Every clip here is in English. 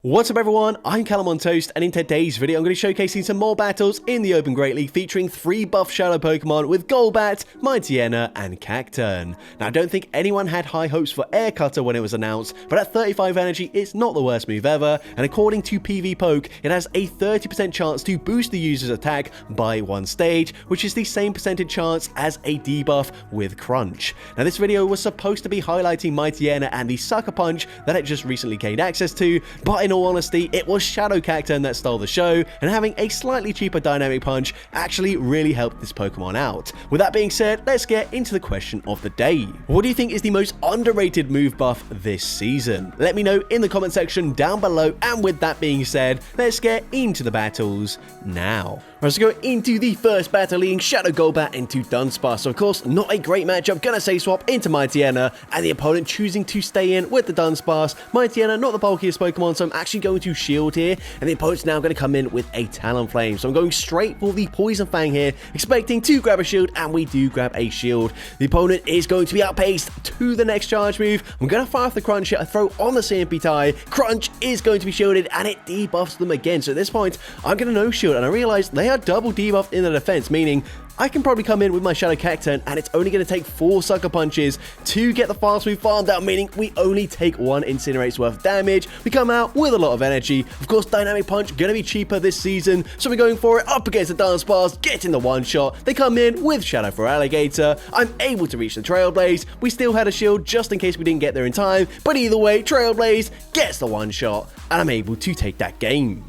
What's up everyone, I'm CallumOnToast, and in today's video I'm going to be showcasing some more battles in the Open Great League featuring 3 buff shadow Pokemon with Golbat, Mighty Yena, and Cacturne. Now I don't think anyone had high hopes for Air Cutter when it was announced, but at 35 energy it's not the worst move ever, and according to PvPoke it has a 30% chance to boost the user's attack by 1 stage, which is the same percentage chance as a debuff with Crunch. Now this video was supposed to be highlighting Mighty Yena and the Sucker Punch that it just recently gained access to, but in all honesty, it was Shadow Cacturne that stole the show, and having a slightly cheaper Dynamic Punch actually really helped this Pokemon out. With that being said, let's get into the question of the day. What do you think is the most underrated move buff this season? Let me know in the comment section down below, and with that being said, let's get into the battles now. Let's go into the first battle, leading Shadow Golbat into Dunsparce. So of course, not a great matchup, gonna say swap into Mighty Yena, and the opponent choosing to stay in with the Dunsparce. Mighty Yena, not the bulkiest Pokemon, so I'm actually going to shield here, and the opponent's now going to come in with a Talonflame. So I'm going straight for the Poison Fang here, expecting to grab a shield, and we do grab a shield. The opponent is going to be outpaced to the next charge move. I'm going to fire off the Crunch here, I throw on the CMP tie. Crunch is going to be shielded, and it debuffs them again. So at this point, I'm going to no shield, and I realize they are double debuffed in the defense, meaning I can probably come in with my Shadow Cacturne, and it's only going to take 4 Sucker Punches to get the fast move farmed out, meaning we only take 1 Incinerate's worth of damage. We come out with a lot of energy. Of course, Dynamic Punch going to be cheaper this season, so we're going for it up against the Dunsparce, getting the one-shot. They come in with Shadow for Alligator. I'm able to reach the Trailblaze. We still had a shield just in case we didn't get there in time, but either way, Trailblaze gets the one-shot, and I'm able to take that game.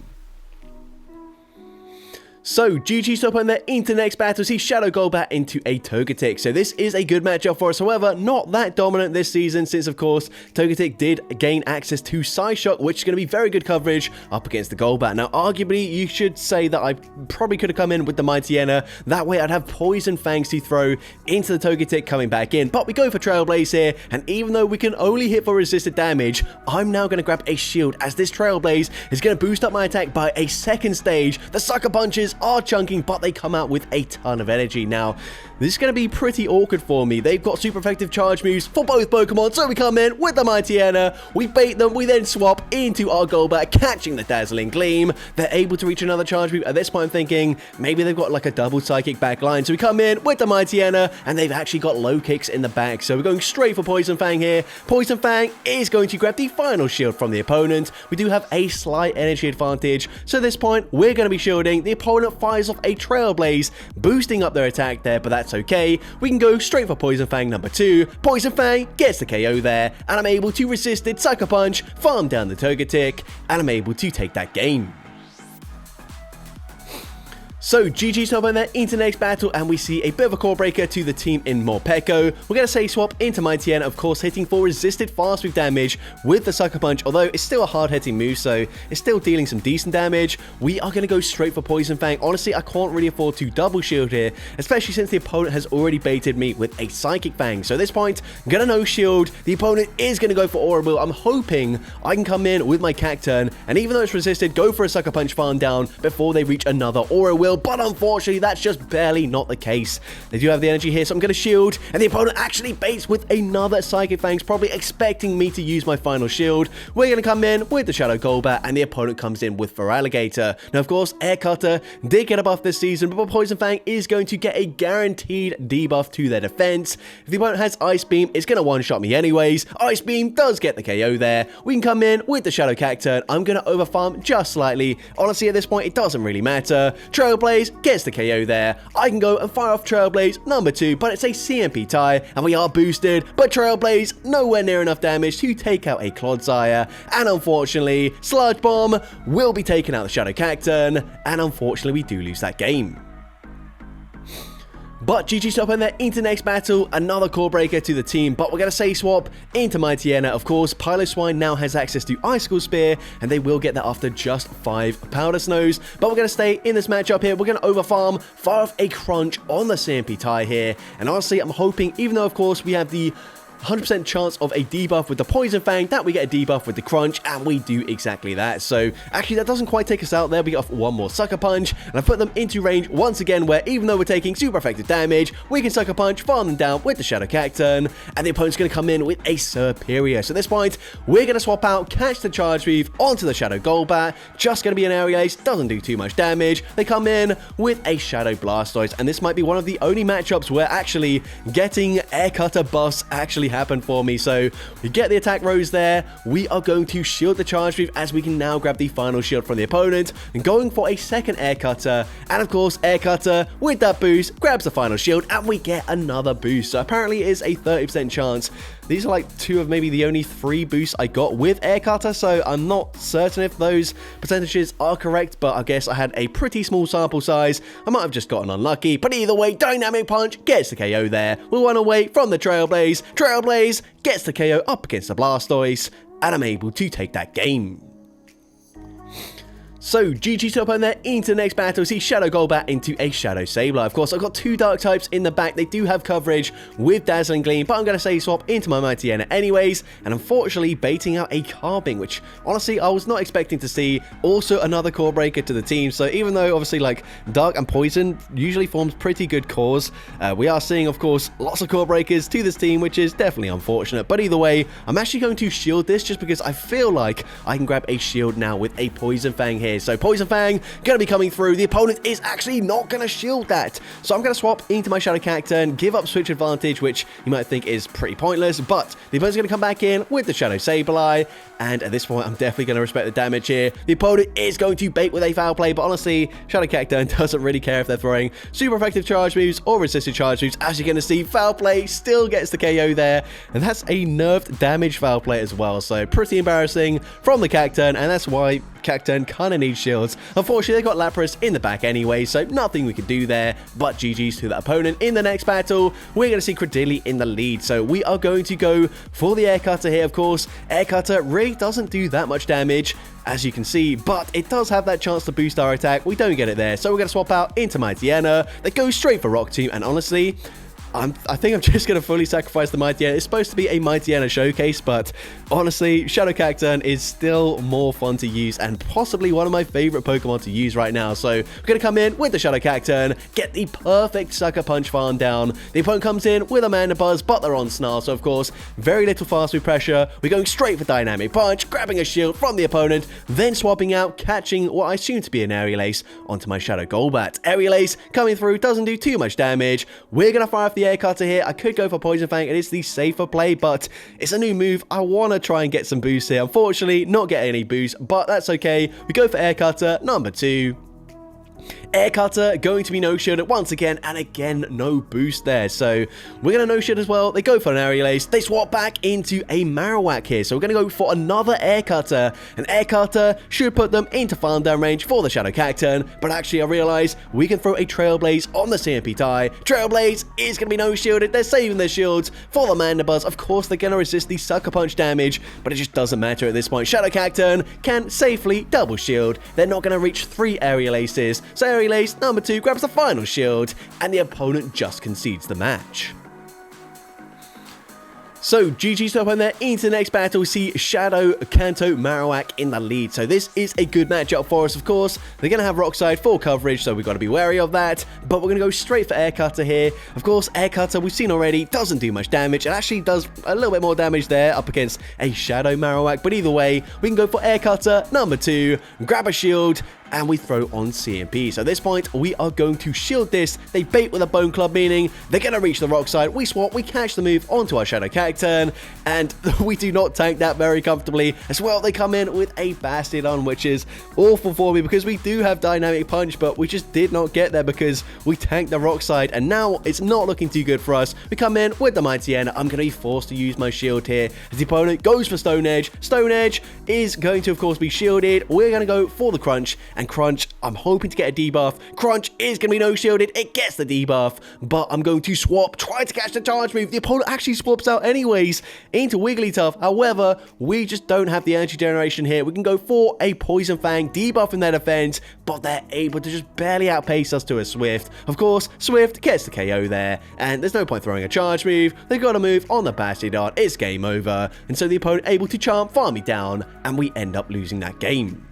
So, GG's up on there into the next battle, see Shadow Golbat into a Togetic. So this is a good matchup for us, however, not that dominant this season, since of course, Togetic did gain access to Psyshock, which is going to be very good coverage up against the Golbat. Now, arguably, you should say that I probably could have come in with the Mighty Yena, that way I'd have Poison Fangs to throw into the Togetic coming back in, but we go for Trailblaze here, and even though we can only hit for resisted damage, I'm now going to grab a shield, as this Trailblaze is going to boost up my attack by a 2nd stage. The Sucker Punches are chunking, but they come out with a ton of energy. Now, this is going to be pretty awkward for me. They've got super effective charge moves for both Pokemon, so we come in with the Mighty Yena, we bait them, we then swap into our Golbat, catching the Dazzling Gleam. They're able to reach another charge move. At this point, I'm thinking maybe they've got like a double Psychic back line, so we come in with the Mighty Yena, and they've actually got low kicks in the back, so we're going straight for Poison Fang here. Poison Fang is going to grab the final shield from the opponent. We do have a slight energy advantage, so at this point, we're going to be shielding. The opponent fires off a Trailblaze, boosting up their attack there, but that's okay. We can go straight for Poison Fang number 2. Poison Fang gets the KO there, and I'm able to resist it, Sucker Punch, farm down the Togetic, and I'm able to take that game. So, GG's up on there into the next battle, and we see a bit of a core breaker to the team in Morpeko. We're going to say swap into Mighty Yena, of course, hitting for resisted fast move damage with the Sucker Punch, although it's still a hard-hitting move, so it's still dealing some decent damage. We are going to go straight for Poison Fang. Honestly, I can't really afford to double shield here, especially since the opponent has already baited me with a Psychic Fang. So at this point, I'm going to no shield. The opponent is going to go for Aura Wheel. I'm hoping I can come in with my Cacturne, and even though it's resisted, go for a Sucker Punch farm down before they reach another Aura Wheel. But unfortunately, that's just barely not the case. They do have the energy here, so I'm going to shield, and the opponent actually baits with another Psychic Fangs, probably expecting me to use my final shield. We're going to come in with the Shadow Golbat, and the opponent comes in with Feraligatr. Now, of course, Air Cutter did get a buff this season, but Poison Fang is going to get a guaranteed debuff to their defense. If the opponent has Ice Beam, it's going to one-shot me anyways. Ice Beam does get the KO there. We can come in with the Shadow Cacturne. I'm going to overfarm just slightly. Honestly, at this point, it doesn't really matter. Trailblaze gets the KO there. I can go and fire off Trailblaze number 2, but it's a CMP tie, and we are boosted, but Trailblaze nowhere near enough damage to take out a Clodsire, and unfortunately, Sludge Bomb will be taking out the Shadow Cacturne, and unfortunately, we do lose that game. But GG's up in there into the next battle, another core breaker to the team, but we're going to say swap into Mighty Yena. Of course, Piloswine now has access to Icicle Spear, and they will get that after just 5 Powder Snows. But we're going to stay in this matchup here. We're going to overfarm, fire off a Crunch on the CMP tie here, and honestly, I'm hoping, even though of course we have the 100% chance of a debuff with the Poison Fang, that we get a debuff with the Crunch, and we do exactly that. So actually that doesn't quite take us out there. We get off one more Sucker Punch, and I put them into range once again, where even though we're taking super effective damage, we can Sucker Punch, farm them down with the Shadow Cacturn, and the opponent's going to come in with a Superior. So at this point, we're going to swap out, catch the Charge Move onto the Shadow Golbat, just going to be an Aerial Ace, doesn't do too much damage. They come in with a Shadow Blastoise, and this might be one of the only matchups where actually getting Air Cutter buffs actually happen for me. So we get the attack rose there, we are going to shield the Charge Move as we can now grab the final shield from the opponent, and going for a second Air Cutter, and of course Air Cutter with that boost grabs the final shield, and we get another boost. So apparently it is a 30% chance. These are like two of maybe the only 3 boosts I got with Air Cutter, so I'm not certain if those percentages are correct, but I guess I had a pretty small sample size. I might have just gotten unlucky, but either way, Dynamic Punch gets the KO there. We're 1 away from the Trailblaze. Trailblaze gets the KO up against the Blastoise, and I'm able to take that game. So, GG to opponent there into the next battle. See Shadow Golbat into a Shadow Sableye. Of course, I've got 2 Dark types in the back. They do have coverage with Dazzling Gleam, but I'm going to say swap into my Mighty Yena anyways, and unfortunately baiting out a Carbing, which honestly I was not expecting to see. Also another Core Breaker to the team, so even though obviously like Dark and Poison usually forms pretty good cores, we are seeing of course lots of Core Breakers to this team, which is definitely unfortunate. But either way, I'm actually going to shield this just because I feel like I can grab a shield now with a Poison Fang here. So Poison Fang going to be coming through. The opponent is actually not going to shield that. So I'm going to swap into my Shadow Cacturn, give up switch advantage, which you might think is pretty pointless, but the opponent's going to come back in with the Shadow Sableye, and at this point I'm definitely going to respect the damage here. The opponent is going to bait with a Foul Play, but honestly Shadow Cacturn doesn't really care if they're throwing super effective charge moves or resisted charge moves. As you're going to see, Foul Play still gets the KO there, and that's a nerfed damage Foul Play as well, so pretty embarrassing from the Cacturn, and that's why Cacturn kind of needs shields. Unfortunately, they got Lapras in the back anyway, so nothing we can do there, but GG's to the opponent. In the next battle, we're going to see Credilli in the lead, so we are going to go for the Air Cutter here, of course. Air Cutter really doesn't do that much damage, as you can see, but it does have that chance to boost our attack. We don't get it there, so we're going to swap out into Mighty Yena. They go straight for Rock Tomb, and honestly, I think I'm just going to fully sacrifice the Mighty Yena. It's supposed to be a Mighty Yena showcase, but honestly, Shadow Cacturn is still more fun to use and possibly one of my favorite Pokemon to use right now. So we're going to come in with the Shadow Cacturn, get the perfect Sucker Punch farm down. The opponent comes in with a Mandibuzz, but they're on Snarl, so of course, very little fast move pressure. We're going straight for Dynamic Punch, grabbing a shield from the opponent, then swapping out, catching what I assume to be an Aerial Ace onto my Shadow Golbat. Aerial Ace coming through, doesn't do too much damage. We're going to fire off the Air Cutter here. I could go for Poison Fang. It is the safer play, but it's a new move. I want to try and get some boosts here. Unfortunately, not getting any boosts, but that's okay. We go for Air Cutter number 2. Air Cutter going to be no-shielded once again, and again, no boost there. So we're going to no-shield as well. They go for an Aerial Ace. They swap back into a Marowak here. So we're going to go for another Air Cutter. An Air Cutter should put them into farm down range for the Shadow Cacturn, but actually I realize we can throw a Trailblaze on the CMP tie. Trailblaze is going to be no-shielded. They're saving their shields for the Mandibuzz. Of course, they're going to resist the Sucker Punch damage, but it just doesn't matter at this point. Shadow Cacturn can safely double shield. They're not going to reach 3 Aerial Aces. So Aerial Ace number 2 grabs the final shield, and the opponent just concedes the match. So, GG's to opponent there into the next battle. We see Shadow Kanto Marowak in the lead. So this is a good matchup for us, of course. They're going to have Rock Slide full coverage, so we've got to be wary of that. But we're going to go straight for Air Cutter here. Of course, Air Cutter, we've seen already, doesn't do much damage. It actually does a little bit more damage there up against a Shadow Marowak. But either way, we can go for Air Cutter number 2, grab a shield, and we throw on CMP. So at this point, we are going to shield this. They bait with a Bone Club, meaning they're going to reach the Rock Side. We swap, we catch the move onto our Shadow Cacturn, and we do not tank that very comfortably. As well, they come in with a Bastiodon, which is awful for me because we do have Dynamic Punch, but we just did not get there because we tanked the Rock Side, and now it's not looking too good for us. We come in with the Mighty Yena. I'm going to be forced to use my shield here as the opponent goes for Stone Edge. Stone Edge is going to, of course, be shielded. We're going to go for the Crunch, and Crunch, I'm hoping to get a debuff. Crunch is going to be no-shielded. It gets the debuff, but I'm going to swap, try to catch the charge move. The opponent actually swaps out anyways into Wigglytuff. However, we just don't have the energy generation here. We can go for a Poison Fang, debuff in their defense, but they're able to just barely outpace us to a Swift. Of course, Swift gets the KO there, and there's no point throwing a charge move. They've got to move on the Bastion Dart. It's game over, and so the opponent able to charm, farm me down, and we end up losing that game.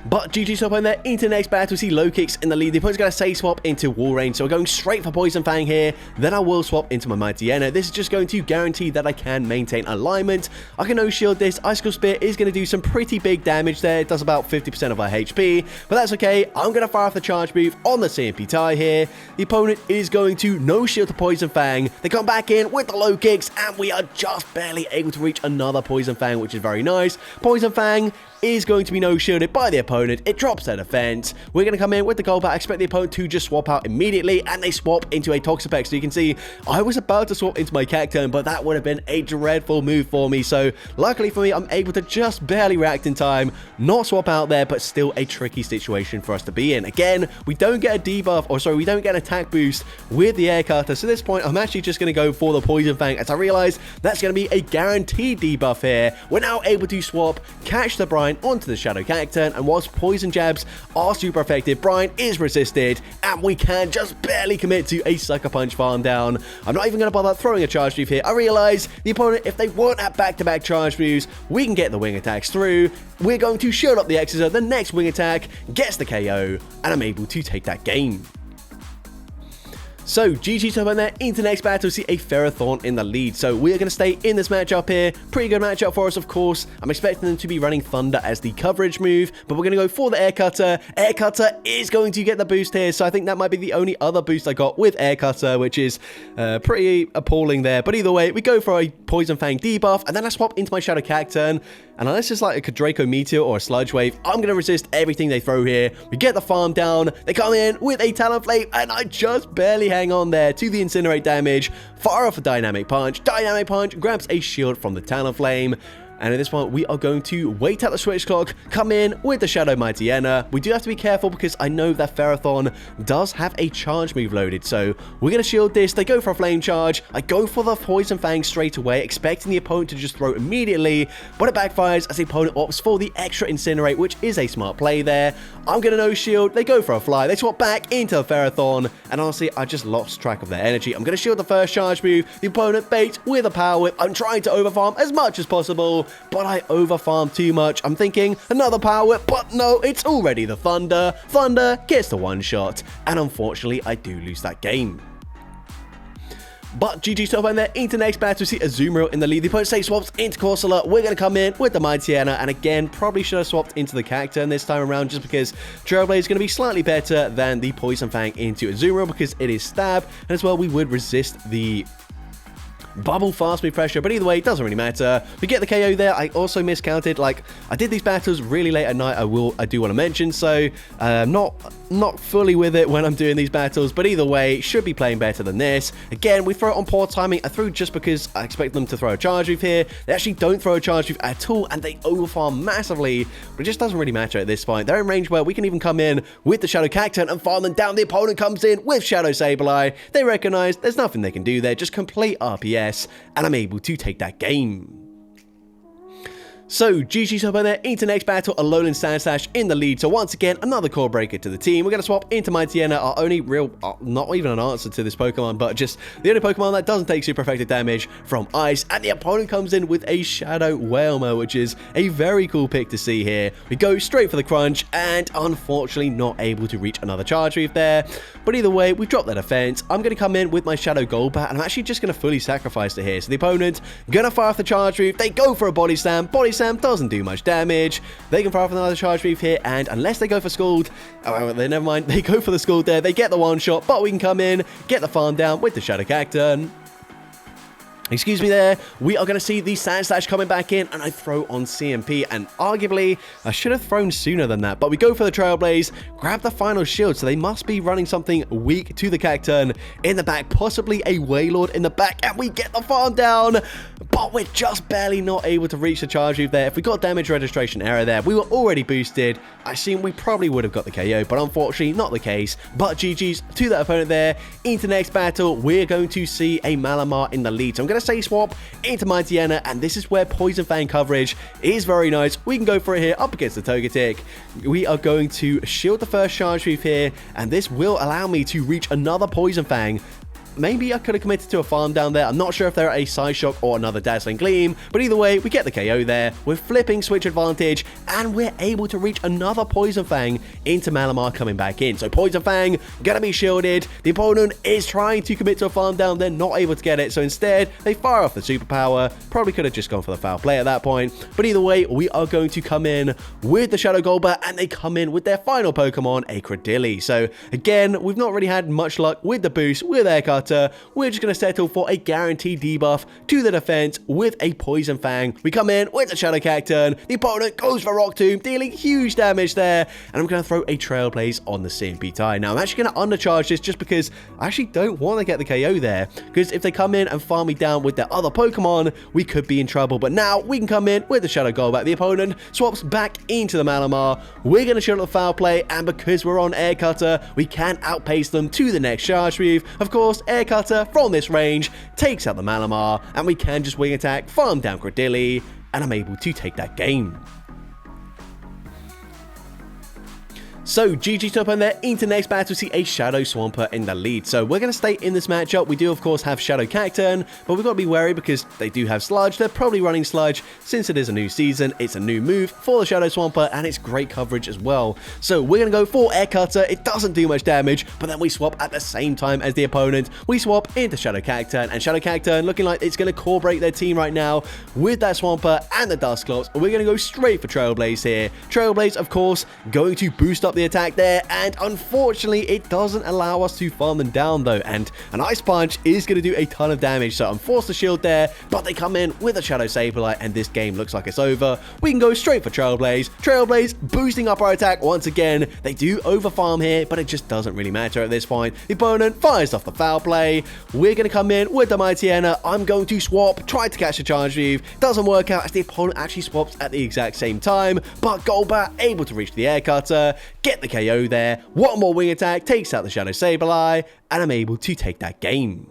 But GG Swap on there into the next battle. We see low kicks in the lead. The opponent's going to say swap into wall range, so we're going straight for Poison Fang here. Then I will swap into my Mighty Yena. This is just going to guarantee that I can maintain alignment. I can no-shield this. Icicle Spear is going to do some pretty big damage there. It does about 50% of our HP, but that's okay. I'm going to fire off the charge move on the CMP tie here. The opponent is going to no-shield the Poison Fang. They come back in with the low kicks, and we are just barely able to reach another Poison Fang, which is very nice. Poison Fang is going to be no-shielded by the opponent. It drops their defense. We're going to come in with the gold, but I expect the opponent to just swap out immediately, and they swap into a Toxapex. So you can see I was about to swap into my Cacturne, but that would have been a dreadful move for me. So luckily for me, I'm able to just barely react in time, not swap out there, but still a tricky situation for us to be in. Again, we don't get a debuff, or sorry, we don't get an attack boost with the Air Cutter. So at this point, I'm actually just going to go for the Poison Fang, as I realize that's going to be a guaranteed debuff here. We're now able to swap, catch the Brine onto the Shadow Cacturne, and whilst poison jabs are super effective, Brine is resisted, and we can just barely commit to a Sucker Punch farm down. I'm not even going to bother throwing a charge move here. I realize the opponent, if they weren't at back-to-back charge moves, we can get the wing attacks through. We're going to shield up the Exeter. The next wing attack gets the KO, and I'm able to take that game. So, GG top on there, into the next battle, see a Ferrothorn in the lead. So, we are going to stay in this matchup here. Pretty good matchup for us, of course. I'm expecting them to be running Thunder as the coverage move, but we're going to go for the Air Cutter. Air Cutter is going to get the boost here, so I think that might be the only other boost I got with Air Cutter, which is pretty appalling there. But either way, we go for a Poison Fang debuff, and then I swap into my Shadow Cacturne. And unless it's like a Draco Meteor or a Sludge Wave, I'm going to resist everything they throw here. We get the farm down. They come in with a Talonflame, and I just barely hang on there to the Incinerate damage. Fire off a Dynamic Punch. Dynamic Punch grabs a shield from the Talonflame. And at this point, we are going to wait out the switch clock, come in with the Shadow Mighty Yena. We do have to be careful because I know that Ferrothorn does have a charge move loaded. So we're going to shield this. They go for a Flame Charge. I go for the Poison Fang straight away, expecting the opponent to just throw immediately. But it backfires as the opponent opts for the extra Incinerate, which is a smart play there. I'm going to no shield. They go for a fly. They swap back into the Ferrothorn. And honestly, I just lost track of their energy. I'm going to shield the first charge move. The opponent baits with a Power Whip. I'm trying to overfarm as much as possible, but I overfarmed too much. I'm thinking another Power Whip, but no, it's already the Thunder. Thunder gets the one shot, and unfortunately, I do lose that game. But GG top end there, into the next battle, we see Azumarill in the lead. The opponent say swaps into Corsola. We're going to come in with the Mighty Yena, and again, probably should have swapped into the Cacturne this time around, just because Trailblaze is going to be slightly better than the Poison Fang into Azumarill, because it is stab, and as well, we would resist the Bubble fast move pressure, but either way, it doesn't really matter. We get the KO there. I also miscounted, like, I did these battles really late at night, I do want to mention, so not fully with it when I'm doing these battles, but either way, should be playing better than this. Again, we throw it on poor timing. I threw just because I expect them to throw a charge move here. They actually don't throw a charge move at all, and they overfarm massively, but it just doesn't really matter at this point. They're in range where we can even come in with the Shadow Cacturne and farm them down. The opponent comes in with Shadow Sableye. They recognize there's nothing they can do there, just complete RPS. And I'm able to take that game. So, GG's up on there, into next battle, Alolan Sandslash in the lead. So once again, another core breaker to the team. We're going to swap into Mighty Yena, our only real, not even an answer to this Pokemon, but just the only Pokemon that doesn't take super effective damage from Ice. And the opponent comes in with a Shadow Whalmer, which is a very cool pick to see here. We go straight for the Crunch, and unfortunately not able to reach another charge move there. But either way, we've dropped their defense. I'm going to come in with my Shadow Golbat, and I'm actually just going to fully sacrifice it here. So the opponent going to fire off the charge move. They go for a Body Slam. Body Slam doesn't do much damage. They can fire off another charge move here, and unless they go for Scald, oh, never mind, they go for the Scald there. They get the one shot, but we can come in, get the farm down with the Shadow Cacturne. Excuse me there, we are going to see the Sand Slash coming back in, and I throw on CMP, and arguably, I should have thrown sooner than that, but we go for the Trailblaze, grab the final shield, so they must be running something weak to the Cacturn in the back, possibly a Wailord in the back, and we get the farm down, but we're just barely not able to reach the charge move there. If we got damage registration error there, we were already boosted. I assume we probably would have got the KO, but unfortunately not the case. But GG's to that opponent there. Into next battle, we're going to see a Malamar in the lead. So I'm going to say swap into Mighty Yena, and this is where Poison Fang coverage is very nice. We can go for it here up against the Togetic. We are going to shield the first charge move here, and this will allow me to reach another Poison Fang. Maybe I could have committed to a farm down there. I'm not sure if they're a Side Shock or another Dazzling Gleam, but either way, we get the KO there. We're flipping switch advantage, and we're able to reach another Poison Fang into Malamar coming back in. So Poison Fang gonna be shielded. The opponent is trying to commit to a farm down. They're not able to get it, so instead, they fire off the superpower. Probably could have just gone for the foul play at that point, but either way, we are going to come in with the Shadow Golbat, and they come in with their final Pokemon, a Cradilly. So again, we've not really had much luck with the boost with Air Cutter. We're just going to settle for a guaranteed debuff to the defense with a Poison Fang. We come in with the Shadow Cacturn. The opponent goes for Rock Tomb, dealing huge damage there. And I'm going to throw a Trailblaze on the CMP tie. Now, I'm actually going to undercharge this just because I actually don't want to get the KO there. Because if they come in and farm me down with their other Pokemon, we could be in trouble. But now we can come in with the Shadow Golbat. The opponent swaps back into the Malamar. We're going to shield the foul play. And because we're on Air Cutter, we can outpace them to the next charge move. Of course, Air Cutter from this range takes out the Malamar, and we can just wing attack, farm down Cradilly, and I'm able to take that game. So, GG top there. Into next battle, we see a Shadow Swampert in the lead. So, we're going to stay in this matchup. We do, of course, have Shadow Cacturn, but we've got to be wary because they do have Sludge. They're probably running Sludge since it is a new season. It's a new move for the Shadow Swampert, and it's great coverage as well. So, we're going to go for Air Cutter. It doesn't do much damage, but then we swap at the same time as the opponent. We swap into Shadow Cacturn, and Shadow Cacturn looking like it's going to core break their team right now with that Swampert and the Dusclops. We're going to go straight for Trailblaze here. Trailblaze, of course, going to boost up the attack there, and unfortunately it doesn't allow us to farm them down though, and an Ice Punch is going to do a ton of damage, so I'm forced to shield there, but they come in with a Shadow Sableye, and this game looks like it's over. We can go straight for Trailblaze. Trailblaze boosting up our attack once again. They do over farm here, but it just doesn't really matter at this point. The opponent fires off the foul play. We're going to come in with the Mighty Yena. I'm going to swap, try to catch the charge move. Doesn't work out as the opponent actually swaps at the exact same time, but Golbat able to reach the Air Cutter, get the KO there. One more wing attack takes out the Shadow Sableye, and I'm able to take that game.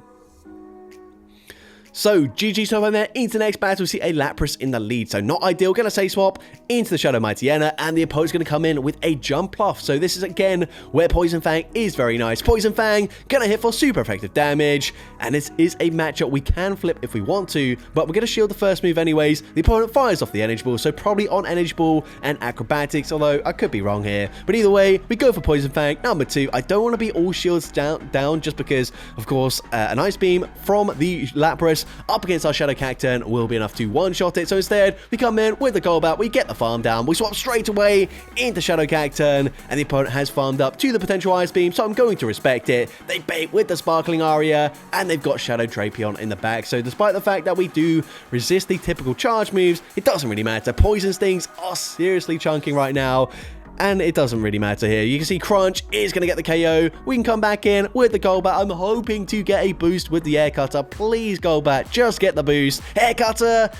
So, GG so far there. Into next battle, we see a Lapras in the lead. So, not ideal. Going to say swap into the Shadow Mighty Yena, and the opponent's going to come in with a Jump Off. So, this is again where Poison Fang is very nice. Poison Fang going to hit for super effective damage, and this is a matchup we can flip if we want to, but we're going to shield the first move anyways. The opponent fires off the Energy Ball, so probably on Energy Ball and Acrobatics, although I could be wrong here. But either way, we go for Poison Fang. Number 2, I don't want to be all shields down just because, of course, an Ice Beam from the Lapras up against our Shadow Cacturn will be enough to one-shot it. So instead, we come in with the Golbat, we get the farm down, we swap straight away into Shadow Cacturn, and the opponent has farmed up to the potential Ice Beam, so I'm going to respect it. They bait with the Sparkling Aria, and they've got Shadow Drapion in the back. So despite the fact that we do resist the typical charge moves, it doesn't really matter. Poison Stings are seriously chunking right now, and it doesn't really matter here. You can see Crunch is going to get the KO. We can come back in with the Golbat. I'm hoping to get a boost with the Air Cutter. Please, Golbat, just get the boost. Air Cutter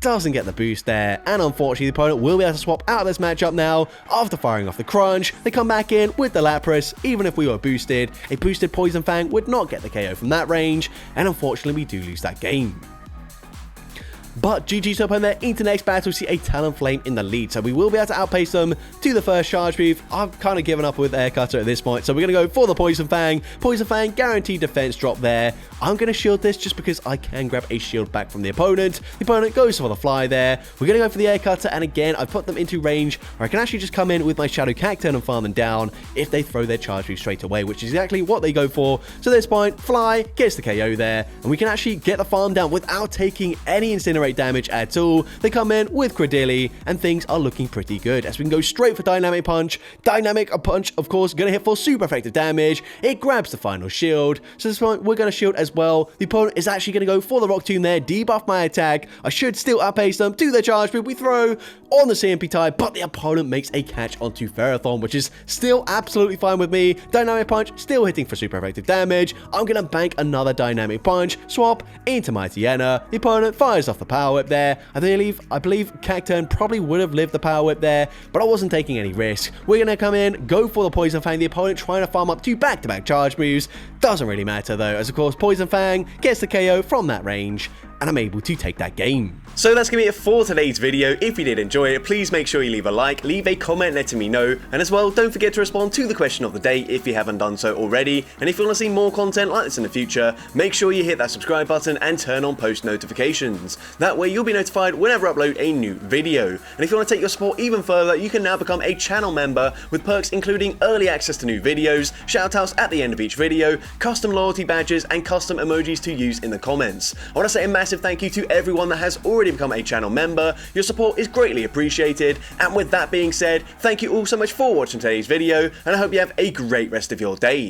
doesn't get the boost there, and unfortunately the opponent will be able to swap out of this matchup now after firing off the Crunch. They come back in with the Lapras. Even if we were boosted, a boosted Poison Fang would not get the KO from that range, and unfortunately we do lose that game. But GG's up on there. Into next battle, we see a Talonflame in the lead, so we will be able to outpace them to the first charge move. I've kind of given up with Air Cutter at this point, so we're going to go for the Poison Fang. Poison Fang, guaranteed defense drop there. I'm going to shield this just because I can grab a shield back from the opponent. The opponent goes for the fly there. We're going to go for the Air Cutter, and again, I've put them into range where I can actually just come in with my Shadow Cacturn and farm them down if they throw their charge move straight away, which is exactly what they go for. So at this point, Fly gets the KO there, and we can actually get the farm down without taking any incineration generate damage at all. They come in with Credilli, and things are looking pretty good as we can go straight for Dynamic Punch. Dynamic Punch, of course, going to hit for super effective damage. It grabs the final shield, so this point we're going to shield as well. The opponent is actually going to go for the Rock Tomb there, debuff my attack. I should still outpace them, do their charge move. We throw on the CMP type, but the opponent makes a catch onto Ferrothorn, which is still absolutely fine with me. Dynamic Punch still hitting for super effective damage. I'm going to bank another Dynamic Punch, swap into Mighty Yena. The opponent fires off the Power Whip there. I believe Cacturn probably would have lived the Power Whip there, but I wasn't taking any risk. We're going to come in, go for the Poison Fang. The opponent trying to farm up two back-to-back charge moves. Doesn't really matter though, as of course Poison Fang gets the KO from that range, and I'm able to take that game. So that's going to be it for today's video. If you did enjoy it, please make sure you leave a like, leave a comment letting me know, and as well, don't forget to respond to the question of the day if you haven't done so already. And if you want to see more content like this in the future, make sure you hit that subscribe button and turn on post notifications. That way you'll be notified whenever I upload a new video. And if you want to take your support even further, you can now become a channel member with perks including early access to new videos, shoutouts at the end of each video, custom loyalty badges, and custom emojis to use in the comments. I want to say a massive thank you to everyone that has already become a channel member. Your support is greatly appreciated, and with that being said, thank you all so much for watching today's video, and I hope you have a great rest of your day.